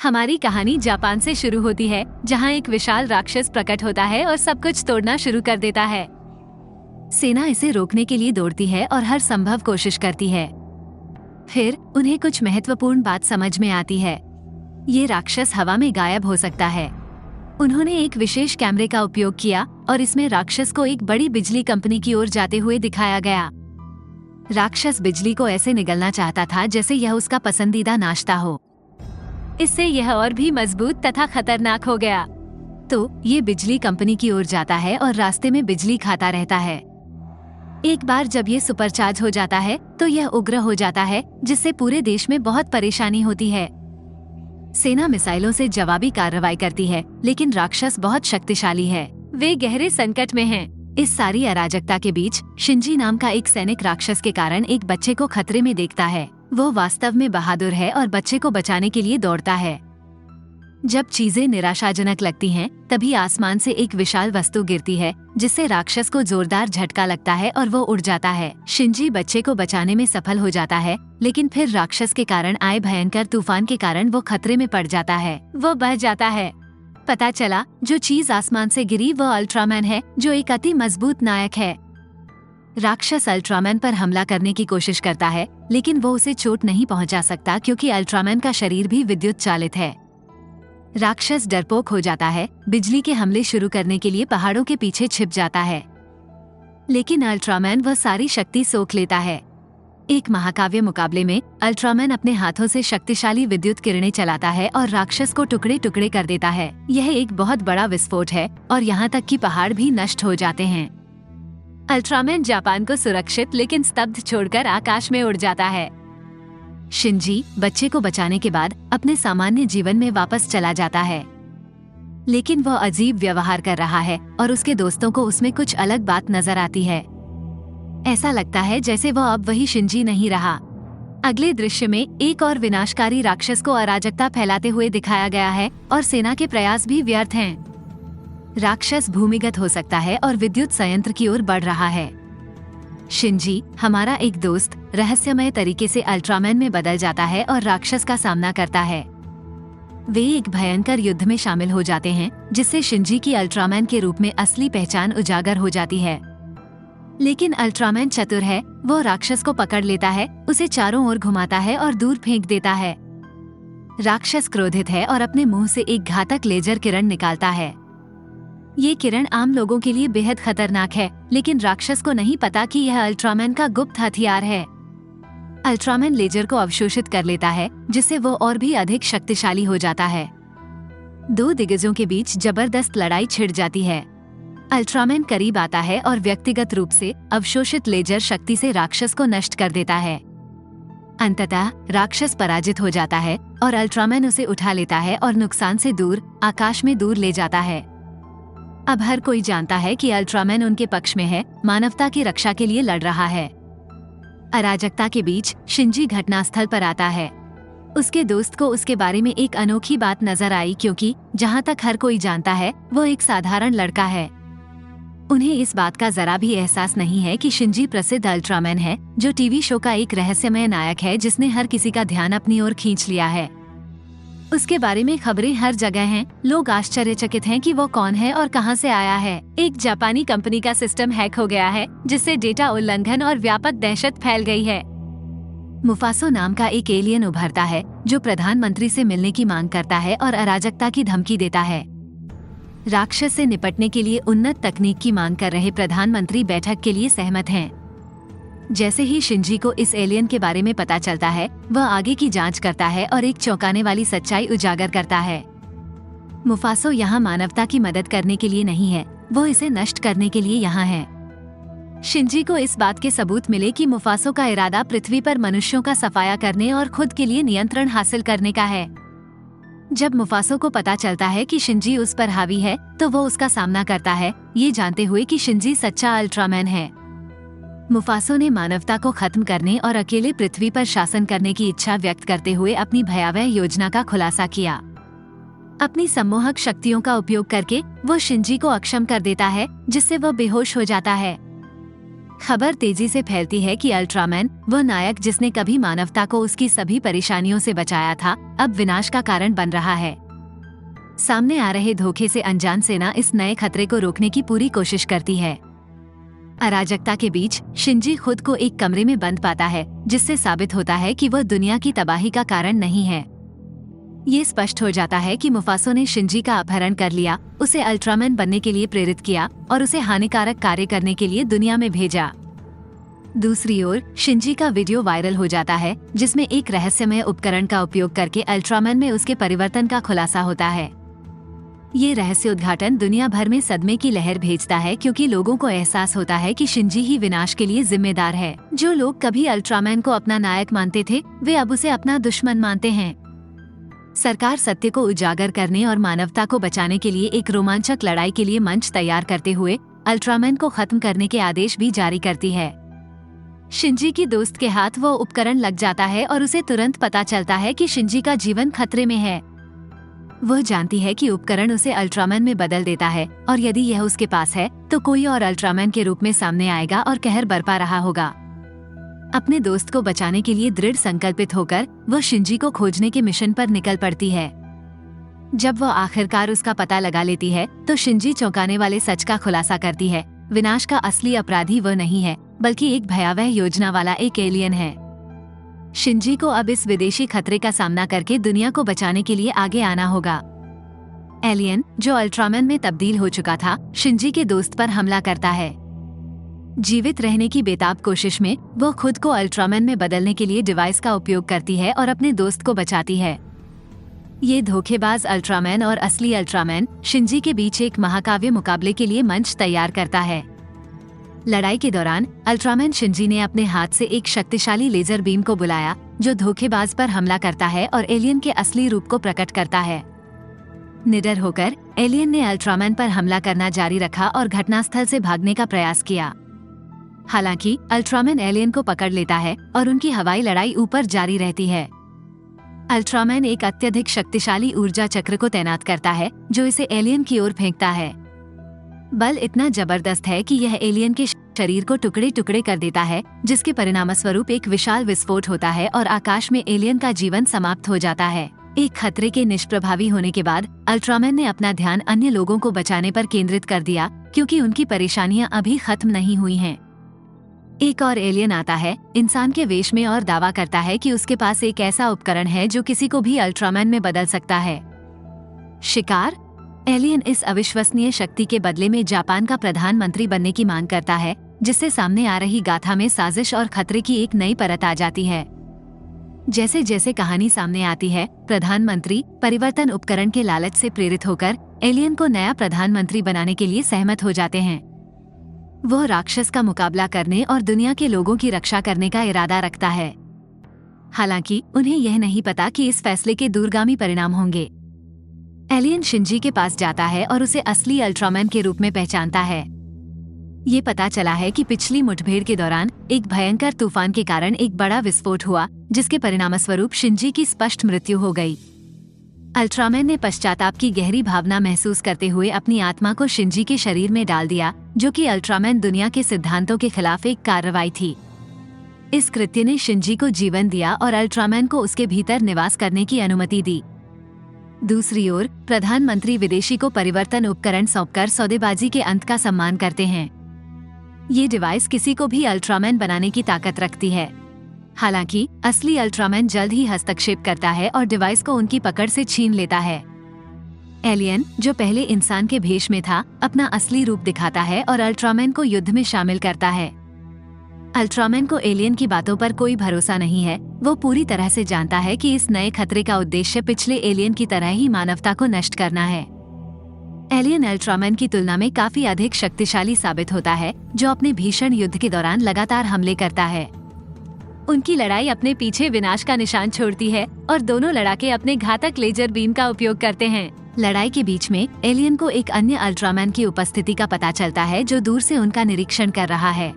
हमारी कहानी जापान से शुरू होती है, जहाँ एक विशाल राक्षस प्रकट होता है और सब कुछ तोड़ना शुरू कर देता है। सेना इसे रोकने के लिए दौड़ती है और हर संभव कोशिश करती है। फिर उन्हें कुछ महत्वपूर्ण बात समझ में आती है। ये राक्षस हवा में गायब हो सकता है। उन्होंने एक विशेष कैमरे का उपयोग किया और इसमें राक्षस को एक बड़ी बिजली कंपनी की ओर जाते हुए दिखाया गया। राक्षस बिजली को ऐसे निगलना चाहता था जैसे यह उसका पसंदीदा नाश्ता हो। इससे यह और भी मजबूत तथा खतरनाक हो गया। तो ये बिजली कंपनी की ओर जाता है और रास्ते में बिजली खाता रहता है। एक बार जब ये सुपरचार्ज हो जाता है तो यह उग्र हो जाता है, जिससे पूरे देश में बहुत परेशानी होती है। सेना मिसाइलों से जवाबी कार्रवाई करती है, लेकिन राक्षस बहुत शक्तिशाली है। वे गहरे संकट में हैं। इस सारी अराजकता के बीच शिंजी नाम का एक सैनिक राक्षस के कारण एक बच्चे को खतरे में देखता है। वो वास्तव में बहादुर है और बच्चे को बचाने के लिए दौड़ता है। जब चीजें निराशाजनक लगती हैं, तभी आसमान से एक विशाल वस्तु गिरती है, जिससे राक्षस को जोरदार झटका लगता है और वो उड़ जाता है। शिंजी बच्चे को बचाने में सफल हो जाता है, लेकिन फिर राक्षस के कारण आए भयंकर तूफान के कारण वो खतरे में पड़ जाता है। वो बह जाता है। पता चला जो चीज आसमान से गिरी वो अल्ट्रामैन है, जो एक अति मजबूत नायक है। राक्षस अल्ट्रामैन पर हमला करने की कोशिश करता है, लेकिन वो उसे चोट नहीं पहुंचा सकता क्योंकि अल्ट्रामैन का शरीर भी विद्युत चालित है। राक्षस डरपोक हो जाता है, बिजली के हमले शुरू करने के लिए पहाड़ों के पीछे छिप जाता है। लेकिन अल्ट्रामैन वह सारी शक्ति सोख लेता है। एक महाकाव्य मुकाबले में अल्ट्रामैन अपने हाथों से शक्तिशाली विद्युत किरणें चलाता है और राक्षस को टुकड़े टुकड़े कर देता है। यह एक बहुत बड़ा विस्फोट है और यहाँ तक कि पहाड़ भी नष्ट हो जाते हैं। अल्ट्रामैन जापान को सुरक्षित लेकिन स्तब्ध छोड़कर आकाश में उड़ जाता है। शिंजी बच्चे को बचाने के बाद अपने सामान्य जीवन में वापस चला जाता है, लेकिन वह अजीब व्यवहार कर रहा है और उसके दोस्तों को उसमें कुछ अलग बात नजर आती है। ऐसा लगता है जैसे वह अब वही शिंजी नहीं रहा। अगले दृश्य में एक और विनाशकारी राक्षस को अराजकता फैलाते हुए दिखाया गया है और सेना के प्रयास भी व्यर्थ हैं। राक्षस भूमिगत हो सकता है और विद्युत संयंत्र की ओर बढ़ रहा है। शिंजी, हमारा एक दोस्त, रहस्यमय तरीके से अल्ट्रामैन में बदल जाता है और राक्षस का सामना करता है। वे एक भयंकर युद्ध में शामिल हो जाते हैं, जिससे शिंजी की अल्ट्रामैन के रूप में असली पहचान उजागर हो जाती है। लेकिन अल्ट्रामैन चतुर है। वो राक्षस को पकड़ लेता है, उसे चारों ओर घुमाता है और दूर फेंक देता है। राक्षस क्रोधित है और अपने मुंह से एक घातक लेजर किरण निकालता है। ये किरण आम लोगों के लिए बेहद खतरनाक है, लेकिन राक्षस को नहीं पता कि यह अल्ट्रामैन का गुप्त हथियार है। अल्ट्रामैन लेजर को अवशोषित कर लेता है, जिससे वो और भी अधिक शक्तिशाली हो जाता है। दो दिग्गजों के बीच जबरदस्त लड़ाई छिड़ जाती है। अल्ट्रामैन करीब आता है और व्यक्तिगत रूप से अवशोषित लेजर शक्ति से राक्षस को नष्ट कर देता है। अंततः राक्षस पराजित हो जाता है और अल्ट्रामैन उसे उठा लेता है और नुकसान से दूर आकाश में दूर ले जाता है। अब हर कोई जानता है कि अल्ट्रामैन उनके पक्ष में है, मानवता की रक्षा के लिए लड़ रहा है। अराजकता के बीच शिंजी घटनास्थल पर आता है। उसके दोस्त को उसके बारे में एक अनोखी बात नजर आई, क्योंकि जहाँ तक हर कोई जानता है वो एक साधारण लड़का है। उन्हें इस बात का जरा भी एहसास नहीं है कि शिंजी प्रसिद्ध अल्ट्रामैन है, जो टीवी शो का एक रहस्यमय नायक है जिसने हर किसी का ध्यान अपनी ओर खींच लिया है। उसके बारे में खबरें हर जगह हैं। लोग आश्चर्यचकित हैं कि वो कौन है और कहां से आया है। एक जापानी कंपनी का सिस्टम हैक हो गया है, जिससे डेटा उल्लंघन और व्यापक दहशत फैल गई है। मुफासो नाम का एक एलियन उभरता है, जो प्रधानमंत्री से मिलने की मांग करता है और अराजकता की धमकी देता है। राक्षस से निपटने के लिए उन्नत तकनीक की मांग कर रहे प्रधानमंत्री बैठक के लिए सहमत हैं। जैसे ही शिंजी को इस एलियन के बारे में पता चलता है, वह आगे की जांच करता है और एक चौंकाने वाली सच्चाई उजागर करता है। मुफासो यहाँ मानवता की मदद करने के लिए नहीं है, वो इसे नष्ट करने के लिए यहाँ है। शिंजी को इस बात के सबूत मिले कि मुफासो का इरादा पृथ्वी पर मनुष्यों का सफाया करने और खुद के लिए नियंत्रण हासिल करने का है। जब मुफासो को पता चलता है कि शिंजी उस पर हावी है, तो वो उसका सामना करता है, ये जानते हुए कि शिंजी सच्चा अल्ट्रामैन है। मुफासो ने मानवता को खत्म करने और अकेले पृथ्वी पर शासन करने की इच्छा व्यक्त करते हुए अपनी भयावह योजना का खुलासा किया। अपनी सम्मोहक शक्तियों का उपयोग करके वो शिंजी को अक्षम कर देता है, जिससे वह बेहोश हो जाता है। खबर तेजी से फैलती है कि अल्ट्रामैन, वो नायक जिसने कभी मानवता को उसकी सभी परेशानियों से बचाया था, अब विनाश का कारण बन रहा है। सामने आ रहे धोखे से अनजान सेना इस नए खतरे को रोकने की पूरी कोशिश करती है। अराजकता के बीच शिंजी खुद को एक कमरे में बंद पाता है, जिससे साबित होता है कि वह दुनिया की तबाही का कारण नहीं है। ये स्पष्ट हो जाता है कि मुफासो ने शिंजी का अपहरण कर लिया, उसे अल्ट्रामैन बनने के लिए प्रेरित किया और उसे हानिकारक कार्य करने के लिए दुनिया में भेजा। दूसरी ओर शिंजी का वीडियो वायरल हो जाता है, जिसमें एक रहस्यमय उपकरण का उपयोग करके अल्ट्रामैन में उसके परिवर्तन का खुलासा होता है। ये रहस्य उद्घाटन दुनिया भर में सदमे की लहर भेजता है, क्योंकि लोगों को एहसास होता है कि शिंजी ही विनाश के लिए जिम्मेदार है। जो लोग कभी अल्ट्रामैन को अपना नायक मानते थे, वे अब उसे अपना दुश्मन मानते हैं। सरकार सत्य को उजागर करने और मानवता को बचाने के लिए एक रोमांचक लड़ाई के लिए मंच तैयार करते हुए अल्ट्रामैन को खत्म करने के आदेश भी जारी करती है। शिंजी की दोस्त के हाथ वो उपकरण लग जाता है और उसे तुरंत पता चलता है कि शिंजी का जीवन खतरे में है। वह जानती है कि उपकरण उसे अल्ट्रामैन में बदल देता है और यदि यह उसके पास है तो कोई और अल्ट्रामैन के रूप में सामने आएगा और कहर बरपा रहा होगा। अपने दोस्त को बचाने के लिए दृढ़ संकल्पित होकर वह शिंजी को खोजने के मिशन पर निकल पड़ती है। जब वह आखिरकार उसका पता लगा लेती है तो शिंजी चौंकाने वाले सच का खुलासा करती है। विनाश का असली अपराधी वह नहीं है, बल्कि एक भयावह योजना वाला एक एलियन है। शिंजी को अब इस विदेशी खतरे का सामना करके दुनिया को बचाने के लिए आगे आना होगा। एलियन, जो अल्ट्रामैन में तब्दील हो चुका था, शिंजी के दोस्त पर हमला करता है। जीवित रहने की बेताब कोशिश में वो खुद को अल्ट्रामैन में बदलने के लिए डिवाइस का उपयोग करती है और अपने दोस्त को बचाती है। ये धोखेबाज अल्ट्रामैन और असली अल्ट्रामैन शिंजी के बीच एक महाकाव्य मुकाबले के लिए मंच तैयार करता है। लड़ाई के दौरान अल्ट्रामैन शिंजी ने अपने हाथ से एक शक्तिशाली लेजर बीम को बुलाया, जो धोखेबाज पर हमला करता है और एलियन के असली रूप को प्रकट करता है। निडर होकर एलियन ने अल्ट्रामैन पर हमला करना जारी रखा और घटनास्थल से भागने का प्रयास किया। हालांकि अल्ट्रामैन एलियन को पकड़ लेता है और उनकी हवाई लड़ाई ऊपर जारी रहती है। अल्ट्रामैन एक अत्यधिक शक्तिशाली ऊर्जा चक्र को तैनात करता है, जो इसे एलियन की ओर फेंकता है। बल इतना जबरदस्त है कि यह एलियन के शरीर को टुकड़े टुकड़े कर देता है, जिसके परिणामस्वरूप एक विशाल विस्फोट होता है और आकाश में एलियन का जीवन समाप्त हो जाता है। एक खतरे के निष्प्रभावी होने के बाद अल्ट्रामैन ने अपना ध्यान अन्य लोगों को बचाने पर केंद्रित कर दिया, क्योंकि उनकी परेशानियां अभी खत्म नहीं हुई हैं। एक और एलियन आता है, इंसान के वेश में, और दावा करता है कि उसके पास एक ऐसा उपकरण है जो किसी को भी अल्ट्रामैन में बदल सकता है। शिकार? एलियन इस अविश्वसनीय शक्ति के बदले में जापान का प्रधानमंत्री बनने की मांग करता है, जिससे सामने आ रही गाथा में साजिश और खतरे की एक नई परत आ जाती है। जैसे जैसे कहानी सामने आती है, प्रधानमंत्री परिवर्तन उपकरण के लालच से प्रेरित होकर एलियन को नया प्रधानमंत्री बनाने के लिए सहमत हो जाते हैं। वह राक्षस का मुकाबला करने और दुनिया के लोगों की रक्षा करने का इरादा रखता है। हालांकि उन्हें यह नहीं पता कि इस फैसले के दूरगामी परिणाम होंगे। एलियन शिंजी के पास जाता है और उसे असली अल्ट्रामैन के रूप में पहचानता है। ये पता चला है कि पिछली मुठभेड़ के दौरान एक भयंकर तूफान के कारण एक बड़ा विस्फोट हुआ, जिसके परिणामस्वरूप शिंजी की स्पष्ट मृत्यु हो गई। अल्ट्रामैन ने पश्चाताप की गहरी भावना महसूस करते हुए अपनी आत्मा को शिंजी के शरीर में डाल दिया, जो कि अल्ट्रामैन दुनिया के सिद्धांतों के खिलाफ एक कार्रवाई थी। इस कृत्य ने शिंजी को जीवन दिया और अल्ट्रामैन को उसके भीतर निवास करने की अनुमति दी। दूसरी ओर प्रधानमंत्री विदेशी को परिवर्तन उपकरण सौंपकर सौदेबाजी के अंत का सम्मान करते हैं। ये डिवाइस किसी को भी अल्ट्रामैन बनाने की ताकत रखती है। हालांकि असली अल्ट्रामैन जल्द ही हस्तक्षेप करता है और डिवाइस को उनकी पकड़ से छीन लेता है। एलियन, जो पहले इंसान के भेष में था, अपना असली रूप दिखाता है और अल्ट्रामैन को युद्ध में शामिल करता है। अल्ट्रामैन को एलियन की बातों पर कोई भरोसा नहीं है। वो पूरी तरह से जानता है कि इस नए खतरे का उद्देश्य पिछले एलियन की तरह ही मानवता को नष्ट करना है। एलियन अल्ट्रामैन की तुलना में काफी अधिक शक्तिशाली साबित होता है, जो अपने भीषण युद्ध के दौरान लगातार हमले करता है। उनकी लड़ाई अपने पीछे विनाश का निशान छोड़ती है और दोनों लड़ाके अपने घातक लेजर बीम का उपयोग करते हैं। लड़ाई के बीच में एलियन को एक अन्य अल्ट्रामैन की उपस्थिति का पता चलता है, जो दूर से उनका निरीक्षण कर रहा है।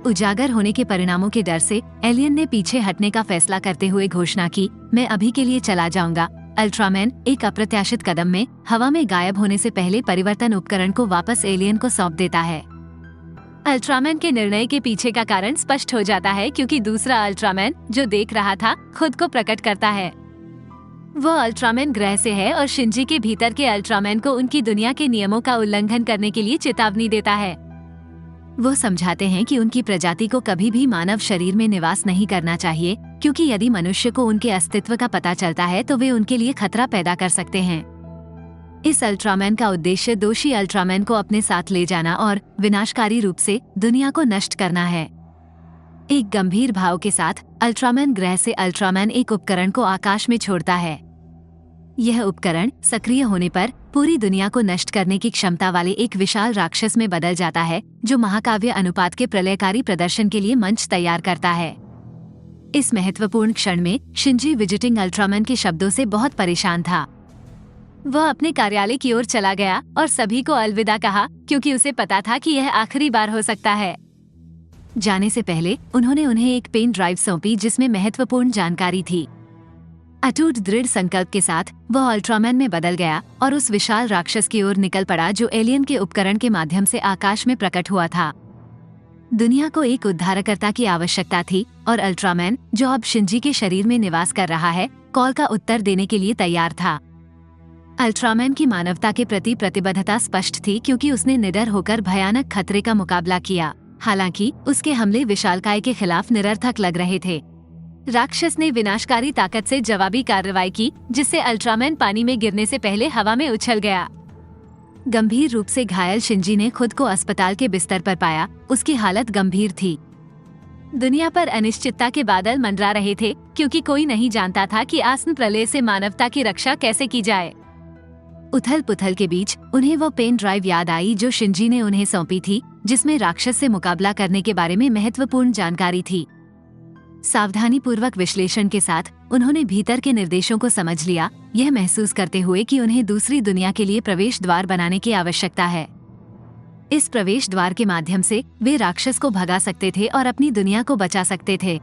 उजागर होने के परिणामों के डर से एलियन ने पीछे हटने का फैसला करते हुए घोषणा की, मैं अभी के लिए चला जाऊंगा। अल्ट्रामैन एक अप्रत्याशित कदम में हवा में गायब होने से पहले परिवर्तन उपकरण को वापस एलियन को सौंप देता है। अल्ट्रामैन के निर्णय के पीछे का कारण स्पष्ट हो जाता है क्योंकि दूसरा अल्ट्रामैन जो देख रहा था खुद को प्रकट करता है। वो अल्ट्रामैन ग्रह से है और शिंजी के भीतर के अल्ट्रामैन को उनकी दुनिया के नियमों का उल्लंघन करने के लिए चेतावनी देता है। वो समझाते हैं कि उनकी प्रजाति को कभी भी मानव शरीर में निवास नहीं करना चाहिए क्योंकि यदि मनुष्य को उनके अस्तित्व का पता चलता है तो वे उनके लिए खतरा पैदा कर सकते हैं। इस अल्ट्रामैन का उद्देश्य दोषी अल्ट्रामैन को अपने साथ ले जाना और विनाशकारी रूप से दुनिया को नष्ट करना है। एक गंभीर भाव के साथ अल्ट्रामैन ग्रह से अल्ट्रामैन एक उपकरण को आकाश में छोड़ता है। यह उपकरण सक्रिय होने पर पूरी दुनिया को नष्ट करने की क्षमता वाले एक विशाल राक्षस में बदल जाता है जो महाकाव्य अनुपात के प्रलयकारी प्रदर्शन के लिए मंच तैयार करता है। इस महत्वपूर्ण क्षण में शिंजी विजिटिंग अल्ट्रामैन के शब्दों से बहुत परेशान था। वह अपने कार्यालय की ओर चला गया और सभी को अलविदा कहा क्योंकि उसे पता था कि यह आखिरी बार हो सकता है। जाने से पहले उन्होंने उन्हें एक पेन ड्राइव सौंपी जिसमें महत्वपूर्ण जानकारी थी। अटूट दृढ़ संकल्प के साथ वह अल्ट्रामैन में बदल गया और उस विशाल राक्षस की ओर निकल पड़ा जो एलियन के उपकरण के माध्यम से आकाश में प्रकट हुआ था। दुनिया को एक उद्धारकर्ता की आवश्यकता थी और अल्ट्रामैन जो अब शिंजी के शरीर में निवास कर रहा है कॉल का उत्तर देने के लिए तैयार था। अल्ट्रामैन की मानवता के प्रति प्रतिबद्धता स्पष्ट थी क्योंकि उसने निडर होकर भयानक खतरे का मुकाबला किया। हालांकि उसके हमले विशालकाय के खिलाफ निरर्थक लग रहे थे। राक्षस ने विनाशकारी ताकत से जवाबी कार्रवाई की जिससे अल्ट्रामैन पानी में गिरने से पहले हवा में उछल गया। गंभीर रूप से घायल शिंजी ने खुद को अस्पताल के बिस्तर पर पाया। उसकी हालत गंभीर थी। दुनिया पर अनिश्चितता के बादल मंडरा रहे थे क्योंकि कोई नहीं जानता था कि आसन्न प्रलय से मानवता की रक्षा कैसे की जाए। उथल पुथल के बीच उन्हें वो पेन ड्राइव याद आई जो शिंजी ने उन्हें सौंपी थी जिसमें राक्षस से मुकाबला करने के बारे में महत्वपूर्ण जानकारी थी। सावधानी पूर्वक विश्लेषण के साथ उन्होंने भीतर के निर्देशों को समझ लिया, यह महसूस करते हुए कि उन्हें दूसरी दुनिया के लिए प्रवेश द्वार बनाने की आवश्यकता है। इस प्रवेश द्वार के माध्यम से वे राक्षस को भगा सकते थे और अपनी दुनिया को बचा सकते थे।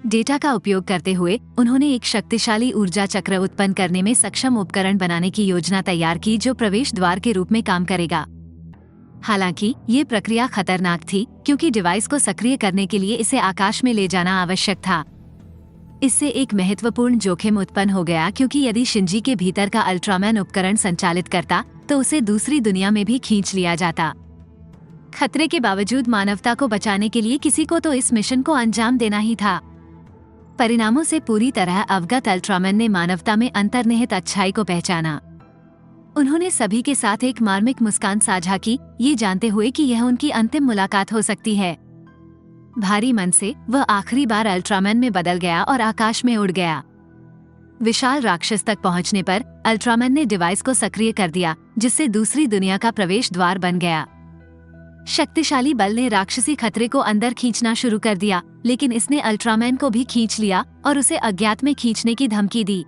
डेटा का उपयोग करते हुए उन्होंने एक शक्तिशाली ऊर्जा चक्र उत्पन्न करने में सक्षम उपकरण बनाने की योजना तैयार की जो प्रवेश द्वार के रूप में काम करेगा। हालांकि ये प्रक्रिया खतरनाक थी क्योंकि डिवाइस को सक्रिय करने के लिए इसे आकाश में ले जाना आवश्यक था। इससे एक महत्वपूर्ण जोखिम उत्पन्न हो गया क्योंकि यदि शिंजी के भीतर का अल्ट्रामैन उपकरण संचालित करता तो उसे दूसरी दुनिया में भी खींच लिया जाता। खतरे के बावजूद मानवता को बचाने के लिए किसी को तो इस मिशन को अंजाम देना ही था। परिणामों से पूरी तरह अवगत अल्ट्रामैन ने मानवता में अंतर्निहित अच्छाई को पहचाना। उन्होंने सभी के साथ एक मार्मिक मुस्कान साझा की, ये जानते हुए कि यह उनकी अंतिम मुलाकात हो सकती है। भारी मन से वह आखिरी बार अल्ट्रामैन में बदल गया और आकाश में उड़ गया। विशाल राक्षस तक पहुंचने पर अल्ट्रामैन ने डिवाइस को सक्रिय कर दिया जिससे दूसरी दुनिया का प्रवेश द्वार बन गया। शक्तिशाली बल ने राक्षसी खतरे को अंदर खींचना शुरू कर दिया, लेकिन इसने अल्ट्रामैन को भी खींच लिया और उसे अज्ञात में खींचने की धमकी दी।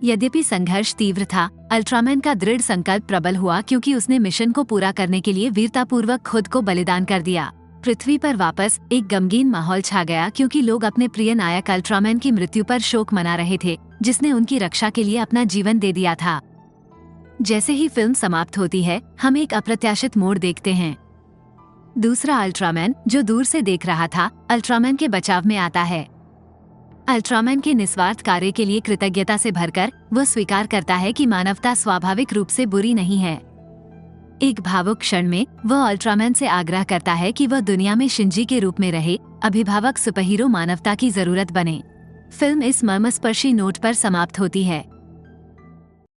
यद्यपि संघर्ष तीव्र था, अल्ट्रामैन का दृढ़ संकल्प प्रबल हुआ क्योंकि उसने मिशन को पूरा करने के लिए वीरतापूर्वक खुद को बलिदान कर दिया। पृथ्वी पर वापस एक गमगीन माहौल छा गया क्योंकि लोग अपने प्रिय नायक अल्ट्रामैन की मृत्यु पर शोक मना रहे थे जिसने उनकी रक्षा के लिए अपना जीवन दे दिया था। जैसे ही फिल्म समाप्त होती है, हम एक अप्रत्याशित मोड़ देखते हैं। दूसरा अल्ट्रामैन जो दूर से देख रहा था, अल्ट्रामैन के बचाव में आता है। अल्ट्रामैन के निस्वार्थ कार्य के लिए कृतज्ञता से भरकर वह स्वीकार करता है कि मानवता स्वाभाविक रूप से बुरी नहीं है। एक भावुक क्षण में वह अल्ट्रामैन से आग्रह करता है कि वह दुनिया में शिंजी के रूप में रहे, अभिभावक सुपरहीरो मानवता की जरूरत बने। फिल्म इस मर्मस्पर्शी नोट पर समाप्त होती है।